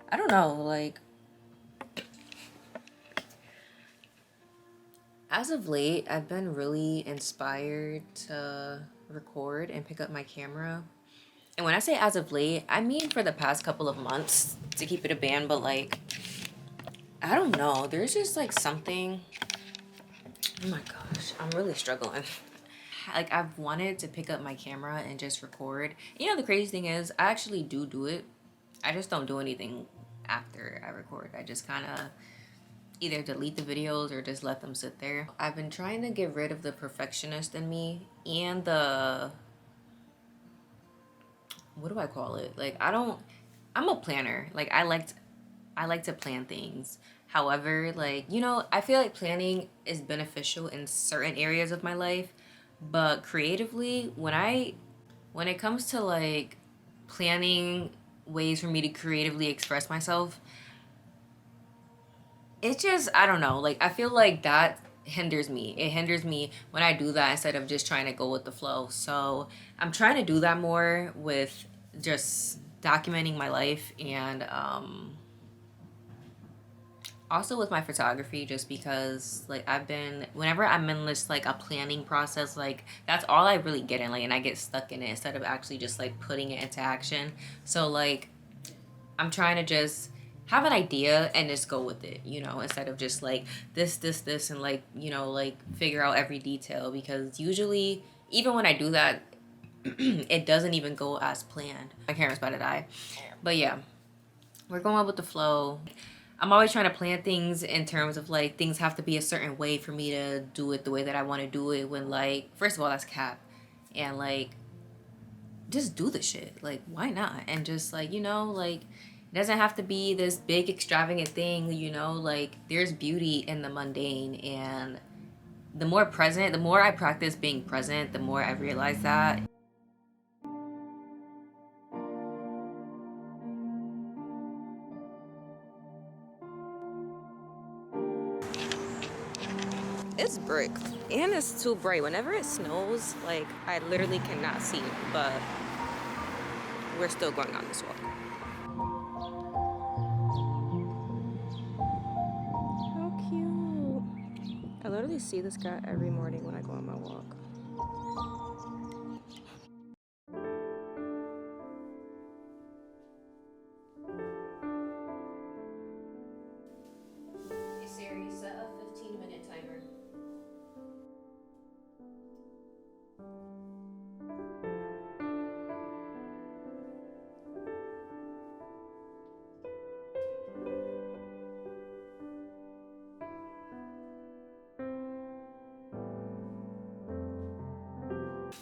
I don't know, like, as of late, I've been really inspired to record and pick up my camera. And when I say as of late, I mean for the past couple of months, to keep it a band, but like, I don't know. There's just like something. Oh my gosh, I'm really struggling. Like, I've wanted to pick up my camera and just record. You know, the crazy thing is, I actually do it. I just don't do anything after I record. I just kind of either delete the videos or just let them sit there. I've been trying to get rid of the perfectionist in me and the, what do I call it? Like, I'm a planner. Like, I like to plan things. However, like, you know, I feel like planning is beneficial in certain areas of my life, but creatively, when it comes to like planning ways for me to creatively express myself, it just, I don't know, like I feel like that hinders me. It hinders me when I do that instead of just trying to go with the flow. So I'm trying to do that more with just documenting my life and also with my photography, just because like I've been, whenever I'm in this like a planning process, like that's all I really get in, like, and I get stuck in it instead of actually just like putting it into action. So like I'm trying to just have an idea and just go with it, you know, instead of just like this and like, you know, like figure out every detail, because usually even when I do that, it doesn't even go as planned. My camera's about to die. But yeah, we're going with the flow. I'm always trying to plan things in terms of like things have to be a certain way for me to do it the way that I want to do it, when like first of all that's cap. And like just do the shit. Like, why not? And just like, you know, like it doesn't have to be this big extravagant thing, you know, like there's beauty in the mundane. And the more I practice being present, the more I realize that. It's brick and it's too bright. Whenever it snows, like I literally cannot see, but we're still going on this walk. How cute. I literally see this guy every morning when I go on my walk. Hey Siri, set a 15-minute timer.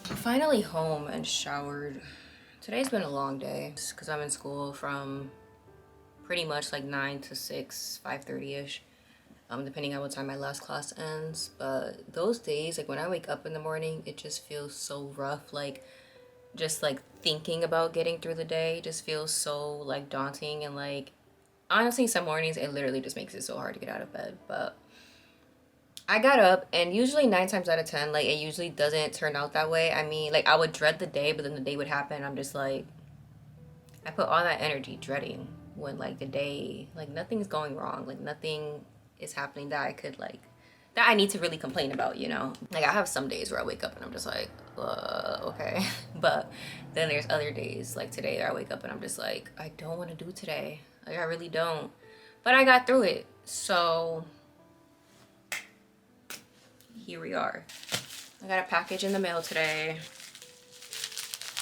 I'm finally home and showered. Today's been a long day because I'm in school from pretty much like 9 to 6, 5:30ish, depending on what time my last class ends. But those days, like when I wake up in the morning, it just feels so rough. Like just like thinking about getting through the day just feels so like daunting. And like honestly, some mornings it literally just makes it so hard to get out of bed. But I got up, and usually 9 times out of 10, like it usually doesn't turn out that way. I mean, like I would dread the day, but then the day would happen. I'm just like, I put all that energy dreading when like the day, like nothing's going wrong, like nothing is happening that I could like, that I need to really complain about, you know? Like I have some days where I wake up and I'm just like, okay. But then there's other days like today that I wake up and I'm just like, I don't want to do today. Like I really don't. But I got through it. So here we are. I got a package in the mail today.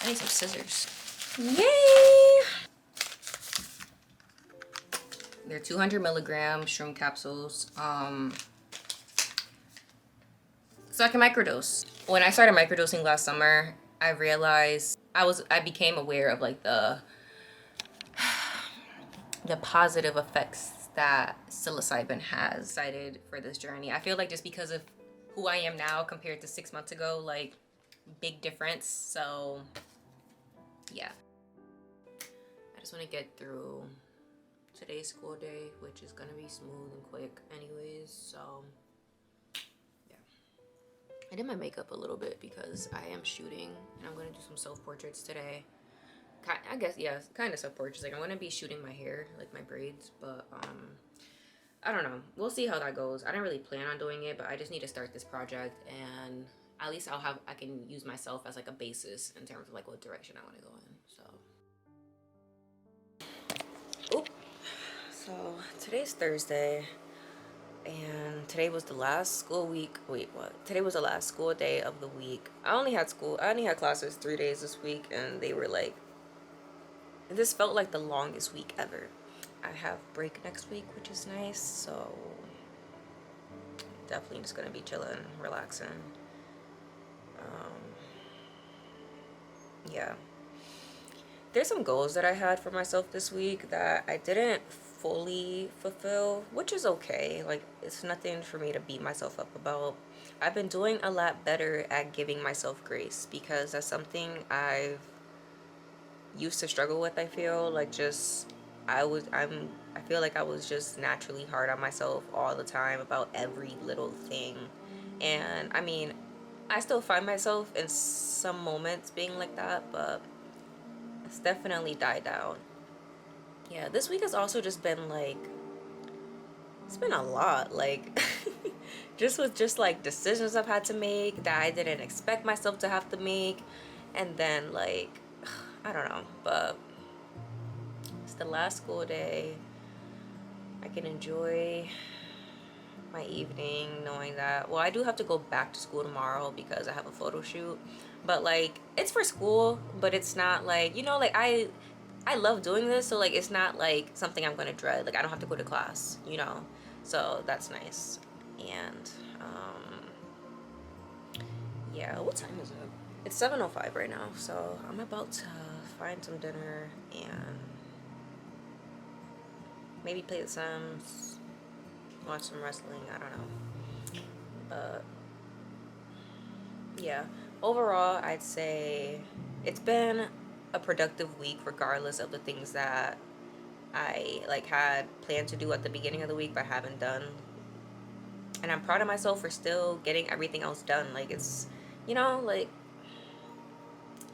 I need some scissors. Yay! They're 200 milligram shroom capsules. So I can microdose. When I started microdosing last summer, I realized I became aware of like the positive effects that psilocybin has. Excited for this journey. I feel like just because of who I am now compared to 6 months ago, like big difference. So yeah, I just want to get through today's school day, which is gonna be smooth and quick anyways. So yeah, I did my makeup a little bit because I am shooting and I'm gonna do some self-portraits today. I guess, yeah, kind of support. Just like I'm gonna be shooting my hair, like my braids, but I don't know. We'll see how that goes. I didn't really plan on doing it, but I just need to start this project, and at least I can use myself as like a basis in terms of like what direction I want to go in. So, oop. So today's Thursday, and today was the last school week. Wait, what? Today was the last school day of the week. I only had classes 3 days this week, and they were like, this felt like the longest week ever. I have break next week, which is nice, so definitely just gonna be chilling, relaxing. Yeah, there's some goals that I had for myself this week that I didn't fully fulfill, which is okay. Like, it's nothing for me to beat myself up about. I've been doing a lot better at giving myself grace, because that's something I've used to struggle with. I feel like I feel like I was just naturally hard on myself all the time about every little thing. And I mean, I still find myself in some moments being like that, but it's definitely died down. Yeah, this week has also just been like, it's been a lot. Like, just like decisions I've had to make that I didn't expect myself to have to make. And then, like, I don't know, but it's the last school day. I can enjoy my evening knowing that, well, I do have to go back to school tomorrow because I have a photo shoot, but like, it's for school, but it's not like, like I love doing this, so like, it's not like something I'm gonna dread. Like, I don't have to go to class. So that's nice. And yeah, what time is it? It's 7:05 right now, so I'm about to find some dinner and maybe play The Sims, watch some wrestling. I don't know, but yeah, overall I'd say it's been a productive week, regardless of the things that I like had planned to do at the beginning of the week but haven't done. And I'm proud of myself for still getting everything else done. Like, it's, like,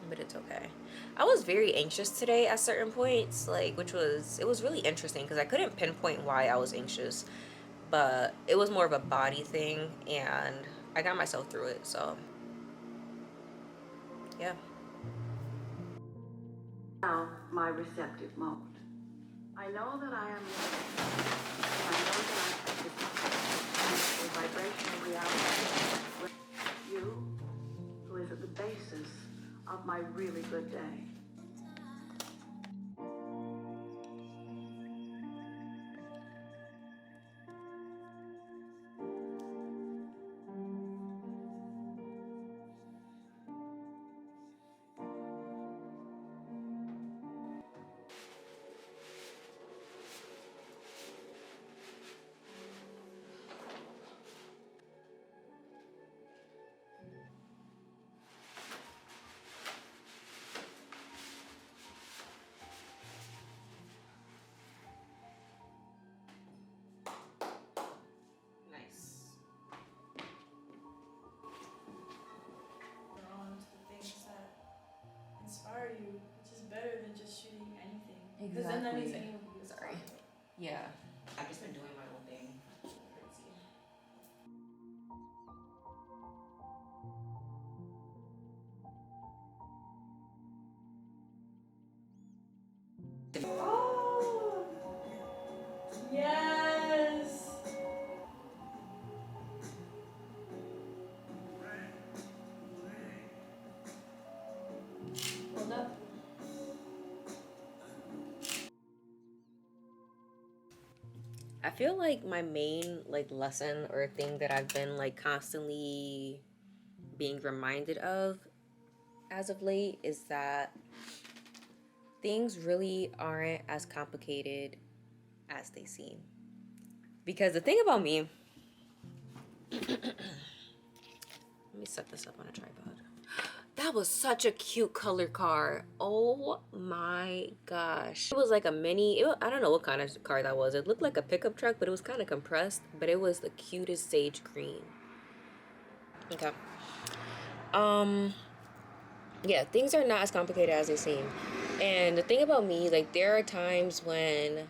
but it's okay. I was very anxious today at certain points, like, it was really interesting because I couldn't pinpoint why I was anxious, but it was more of a body thing, and I got myself through it. So yeah. Now, my receptive mode. I know that I am I know that I am a vibrational reality with you, who is at the basis of my really good day. Nice. Drawn to the things that inspire you, which is better than just shooting anything. Because then that means anyone can do it. Sorry. Yeah. I've just been doing my own thing. Crazy. Oh! Yes! Hold up. I feel like my main like lesson or thing that I've been like constantly being reminded of as of late is that things really aren't as complicated as they seem. Because the thing about me, let me set this up on a tripod. That was such a cute color car. Oh my gosh. It was like a mini, I don't know what kind of car that was. It looked like a pickup truck, but it was kind of compressed, but it was the cutest sage green. Okay. Yeah, things are not as complicated as they seem. And the thing about me, like, there are times when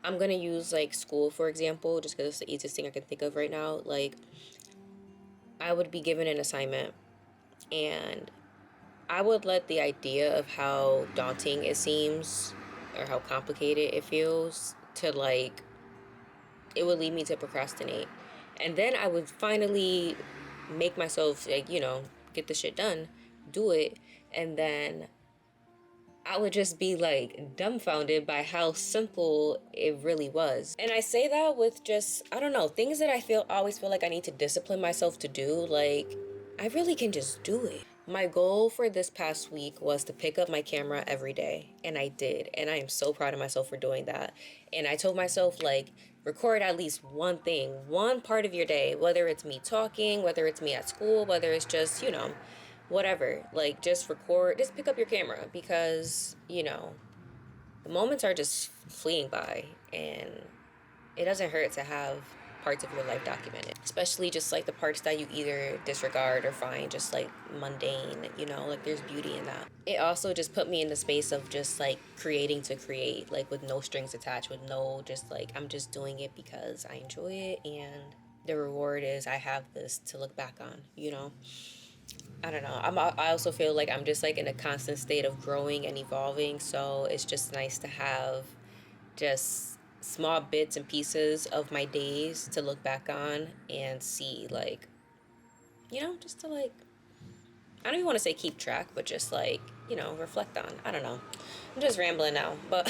I'm gonna use like school, for example, just because it's the easiest thing I can think of right now. Like, I would be given an assignment, and I would let the idea of how daunting it seems or how complicated it feels to like, it would lead me to procrastinate. And then I would finally make myself, like, get the shit done, do it, and then I would just be like dumbfounded by how simple it really was. And I say that with just, I don't know, things that always feel like I need to discipline myself to do. Like, I really can just do it. My goal for this past week was to pick up my camera every day, and I did. And I am so proud of myself for doing that. And I told myself, like, record at least one thing, one part of your day, whether it's me talking, whether it's me at school, whether it's just, whatever. Like, just record, just pick up your camera, because the moments are just fleeing by, and it doesn't hurt to have parts of your life documented, especially just like the parts that you either disregard or find just like mundane. Like, there's beauty in that. It also just put me in the space of just like creating to create, like with no strings attached, with no, just like, I'm just doing it because I enjoy it, and the reward is I have this to look back on. I don't know. I also feel like I'm just like in a constant state of growing and evolving. So it's just nice to have just small bits and pieces of my days to look back on and see, like, just to like, I don't even want to say keep track, but just like, reflect on. I don't know. I'm just rambling now, but